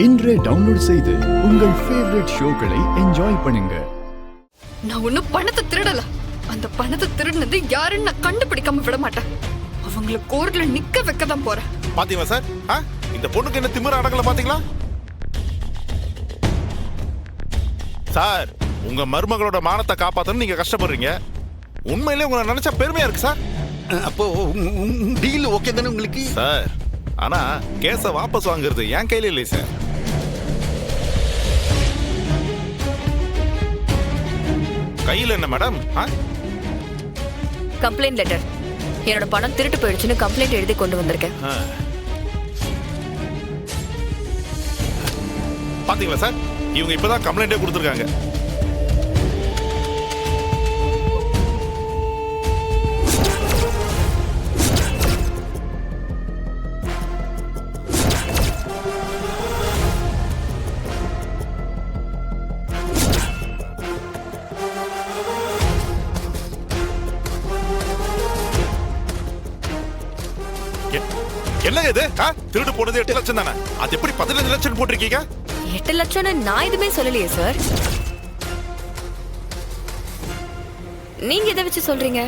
இன்றே டவுன்லோட் செய்து உங்கள் ஃபேவரட் ஷோக்களை என்ஜாய் பண்ணுங்க. நான் ஒன்னும் பணத்தை திருடல. அந்த பணத்தை திருடினது யாருன்னு நான் கண்டுபிடிக்காம விட மாட்டேன். அவங்கள கோர்ட்ல நிக்க வைக்க தான் போறேன். பாத்தீங்களா சார்? இந்த பொண்ணுக்கு என்ன திமிர அடங்கல பாத்தீங்களா? சார், உங்க மருமகளோட மானத்தை காப்பாத்தணும் நீங்க கஷ்டப்படுறீங்க. உண்மையிலே உங்களை நினைச்சா பெருமையா இருக்கு சார். அப்போ டீல் ஓகே தானே உங்களுக்கு? சார், ஆனா கேஸ வாபஸ் வாங்குறது என் கையில இல்லை சார். கையில என்ன மேடம்? Complaint letter. என்னோட பணம் திருட்டு போயிடுச்சுன்னு கம்ப்ளைண்ட் எழுதி கொண்டு வந்திருக்கேன். பாத்தீங்களா சார், இவங்க இப்பதான் கம்ப்ளைண்டே கொடுத்துருக்காங்க. என்ன இது? திருடு போனது 8 லட்சம் தானே, அது எப்படி 15 லட்சம் போட்டிருக்கீங்க? 8 லட்சம்னு நான் எதுவுமே சொல்லலையே சார். நீங்க எதை வச்சு சொல்றீங்க?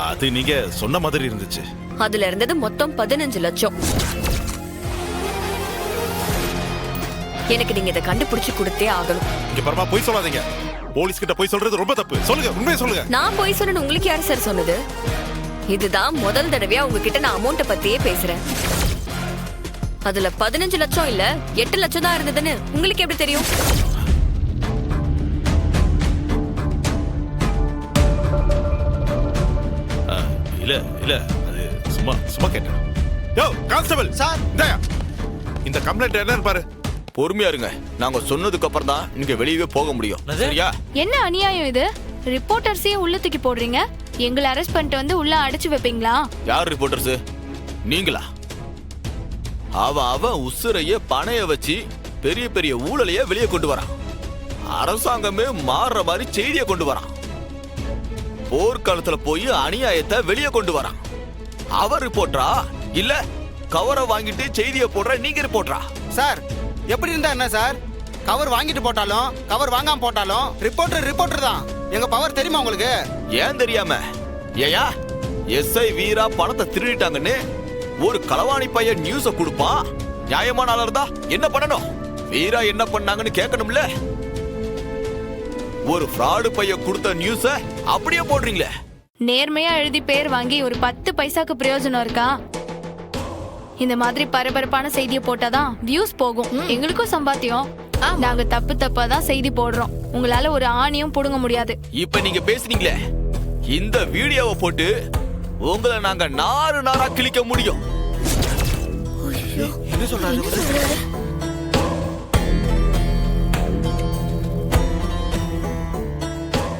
அது நீங்க சொன்ன மாதிரி இருந்துச்சு. அதுல இருந்தது மொத்தம் 15 லட்சம். எனக்கு நீங்க இதை கண்டுபிடிச்சு கொடுத்தே ஆகணும். இங்க பரமா போய் சொல்லாதீங்க. போலீஸ் கிட்ட போய் சொல்றது ரொம்ப தப்பு. சொல்லுங்க, உண்மையை சொல்லுங்க. நான் போய் சொன்னேன்னு உங்களுக்கு யாரு சார் சொன்னது? இதுதான் முதல் தடவையா உங்ககிட்ட நான் அமௌண்ட்டை பத்தியே பேசுறேன். அதுல 15 லட்சம் இல்ல 8 லட்சம் தான் இருந்ததுன்னு உங்களுக்கு எப்படி தெரியும்? இல்ல இல்ல, அது சும்மா கேட்டேன். யோ கான்ஸ்டபிள் சார், இந்த கம்ப்ளைண்ட் என்னன்னு பாரு. பொறுமையா இருங்க. நாங்க சொன்னதுக்கு அப்புறம் தான் நீங்க வெளியவே போக முடியும். சரியா? என்ன அநியாயம் இது? ரிப்போர்ட்டர்ஸையே உள்ள தூக்கி போடுறீங்க. எங்களை அரெஸ்ட் பண்ணிட்டு வந்து உள்ள அடைச்சு வைப்பீங்களா? யார் ரிப்போர்ட்டர்ஸ்? நீங்களா? அவன் உசுரைய பணைய வச்சு பெரிய பெரிய ஊழலைய வெளியே கொண்டு வரான். அரசாங்கமே மாறுற மாதிரி செய்தியை கொண்டு வரான். போர்க்காலத்துல போய் அநியாயத்தை வெளியே கொண்டு வரான். அவர் ரிப்போர்ட்டரா இல்ல கவரை வாங்கிட்டு செய்தியை போடுற நீங்க ரிப்போர்ட்டரா? சார், எப்படி இருந்தா என்ன சார்? கவர் வாங்கிட்டு போட்டாலும் கவர் வாங்காம போட்டாலும் ரிப்போர்ட்டர் தான். எங்க பவர் தெரியுமா உங்களுக்கு? ஏன் தெரியாம? ஏயா எஸ்ஐ வீரா பணத்தை திருடிட்டாங்கன்னு ஒரு களவாணி பையன் நியூஸ கொடுப்பான். நியாயமான ஆளா இருந்தா என்ன பண்ணணும்? வீரா என்ன பண்ணாங்கன்னு கேட்கணும்ல. ஒரு ஃப்ராடு பையன் கொடுத்த நியூஸ அப்படியே போடுறீங்களே. நேர்மையா எழுதி பேர் வாங்கி ஒரு 10 பைசாக்கு பிரயோஜனம் இருக்கா? இந்த மாதிரி பரபரப்பான செய்தியை போட்டாதான் வியூஸ் போகும், எங்களுக்கும் சம்பாத்தியம். நாங்க தப்பா தான் செய்தி போடுறோம். உங்களால ஒரு ஆணியும் புடுங்க முடியாது. இப்ப நீங்க பேசுனீங்களே, இந்த வீடியோவை போட்டு உங்களை நாங்க நாரா கிழிக்க முடியும். என்ன சொல்றாரு?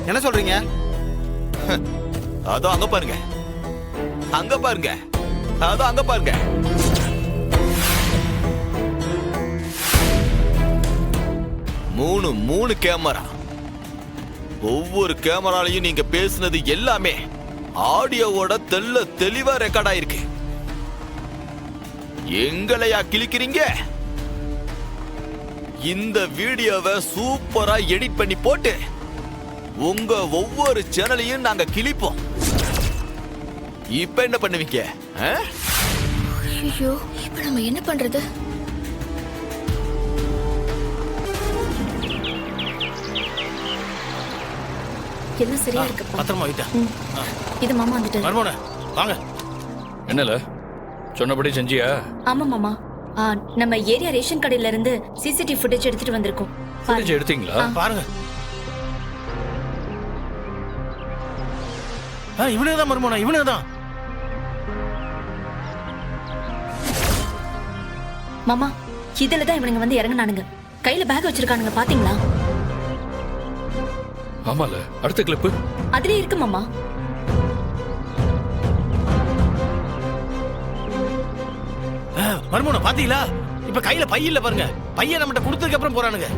என்ன சொல்றீங்க? அதோ அங்க பாருங்க, அங்க பாருங்க, அதோ அங்க பாருங்க. மூணு கேமரா. ஒவ்வொரு கேமராலையும் நீங்க பேசுனது எல்லாமே ஆடியோவோட தெளிவா ரெக்கார்ட் ஆயிருக்கு. எங்களையா கிழிக்கிறீங்க? இந்த வீடியோவை சூப்பரா எடிட் பண்ணி போட்டு உங்க ஒவ்வொரு சேனலையும் நாங்க கிழிப்போம். இப்ப என்ன பண்ணுவீங்க? ஐயோ, இப்ப நம்ம என்ன பண்றது? எல்லாம் சரியா இருக்கு. பத்திரமா வைட்டா. இது மாமா வந்துட்டாரு. மர்மோனே வாங்க. என்னல சொன்னபடி செஞ்சியா? ஆமா மாமா, நம்ம ஏரியா ரேஷன் கடையில இருந்து சிசிடிவி ஃபுட்டேஜ் எடுத்துட்டு வந்திருக்கோம். ஃபுட்டேஜ் எடுத்தீங்களா? பாருங்க. இவனே தான் மர்மோனா, இவனே தான். மாமா, இதுல தான் இவனுங்க வந்து இறங்குனானுங்க. கையில பேக் வச்சிருக்கானுங்க, பாத்தீங்களா? ஆமால, அடுத்த கிளிப்பு அதுலயே இருக்கு மாமா. மர்மோனா பாத்தீங்களா? இப்ப கையில பை இல்ல பாருங்க. பையன் நம்மகிட்ட கொடுத்ததுக்கு அப்புறம் போறானுங்க.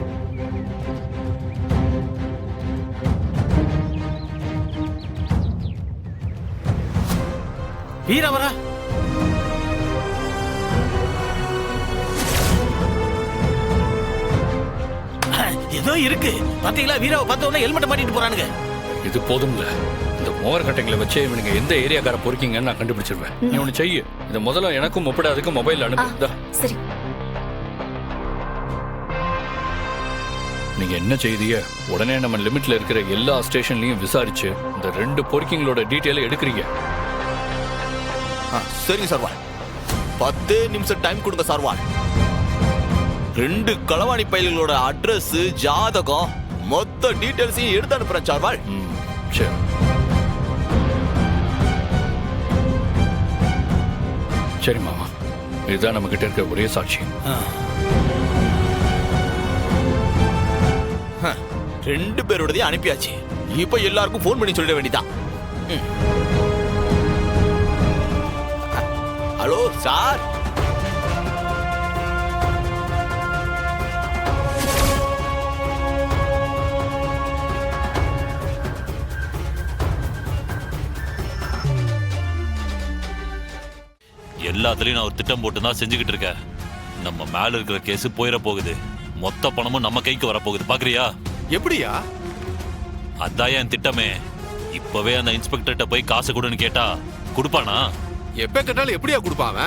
வீரா வரா. இதோ இருக்கு பாத்தீங்களா, வீராவை பார்த்த உடனே ஹெல்மெட்டை மாட்டிட்டு போறானுங்க. இது போதும்ல. இந்த மோர் கட்டைங்களை வச்சே இவனுங்க எந்த ஏரியாக்கார பொறுக்கீங்கன்னு நான் கண்டுபிடிச்சிருவேன். நீ ஒன்று செய்யு. இதை முதல்ல எனக்கும் ஒப்பிடாதுக்கும் மொபைல் அனுப்புதா. சரி. நீங்க என்ன செய்திய உடனே நம்ம லிமிட்ல இருக்கிற எல்லா ஸ்டேஷன்லயும் விசாரிச்சு இந்த 2 பொறுக்கிங்களோட டீட்டெயிலை எடுக்கிறீங்க. சரிங்க சார்வால். 10 நிமிஷம் டைம் கொடுங்க சார்வால். 2 களவாணி பயல்களோட அட்ரஸ், ஜாதகம், மொத்த டீடைல்ஸையும் எடுத்து அனுப்புறேன் சார்வால். சரி. சரி மாமா, இதுதான் நம்ம கிட்ட இருக்க ஒரே சாட்சி. 2 பேரோடதையும் அனுப்பியாச்சு. இப்ப எல்லாருக்கும் போன் பண்ணி சொல்லிட வேண்டியதான். Hello sir. எல்லாத்துலயும் நான் ஒரு திட்டம் போட்டு தான் செஞ்சுக்கிட்டு இருக்கேன். நம்ம மேல இருக்கிற கேஸ் போயிட போகுது. மொத்த பணமும் நம்ம கைக்கு வரப்போகுது. பாக்குறியா? எப்படியா? அதான் என் திட்டமே. இப்பவே அந்த இன்ஸ்பெக்டர்கிட்ட போய் காசு கொடுன்னு கேட்டா கொடுப்பானா? எப்ப கேட்டாலும் எப்படியா கொடுப்பான்?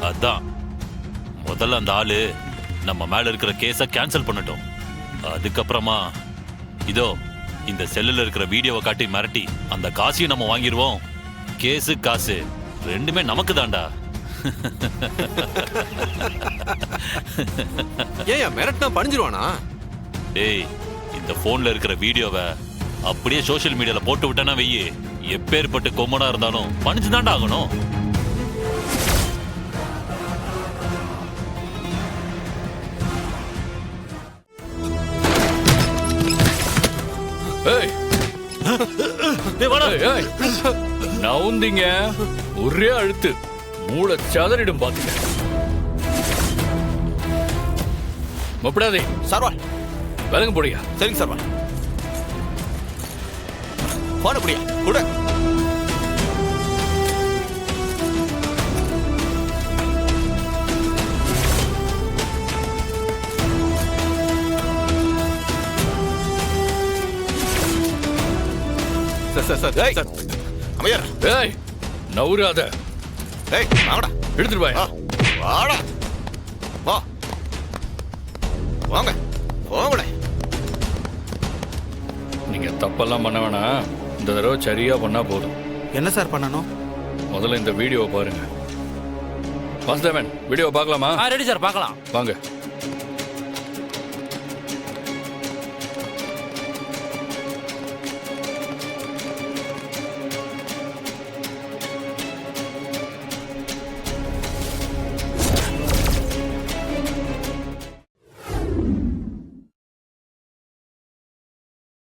அதான் முதல்ல அந்த ஆளு நம்ம மேல இருக்கிற கேஸ கேன்சல் பண்ணட்டும். அதுக்கப்புறமா இதோ இந்த செல்லுல இருக்கிற வீடியோவை காட்டி மிரட்டி அந்த காசையும் நம்ம வாங்கிடுவோம். கேஸு காசு ரெண்டுமே நமக்கு தான்டா. ஏன் மிரட்டினா பணிஞ்சிருவானா? டேய், இந்த போன்ல இருக்கிற வீடியோவை அப்படியே சோஷியல் மீடியால போட்டு விட்டனா வெய்யி, எப்பேற்பட்டு கொம்மனா இருந்தாலும் பணிஞ்சுதான்டா ஆகணும். நவுந்தீங்க ஒரே அழுத்து மூளை சதறிடும் பாத்துங்க. மப்படாதே சார்வால். விலங்கு போடியா. சரிங்க சார்வால். போன அப்படியா கூட. சார் அமையர். ஏய் நவுராத. ஏய் வாங்கடா. எடுத்துட்டு வாயா. வாடா. வா. வாங்க. போங்கடா. நீங்க தப்பெல்லாம் பண்ண வேணாம். இந்த தடவை சரியா பண்ணா போதும். என்ன சார் பண்ணணும்? முதல்ல இந்த வீடியோவை பாருங்க. வாசுதேவன், வீடியோவை பார்க்கலாமா? ரெடி சார், பார்க்கலாம். வாங்க.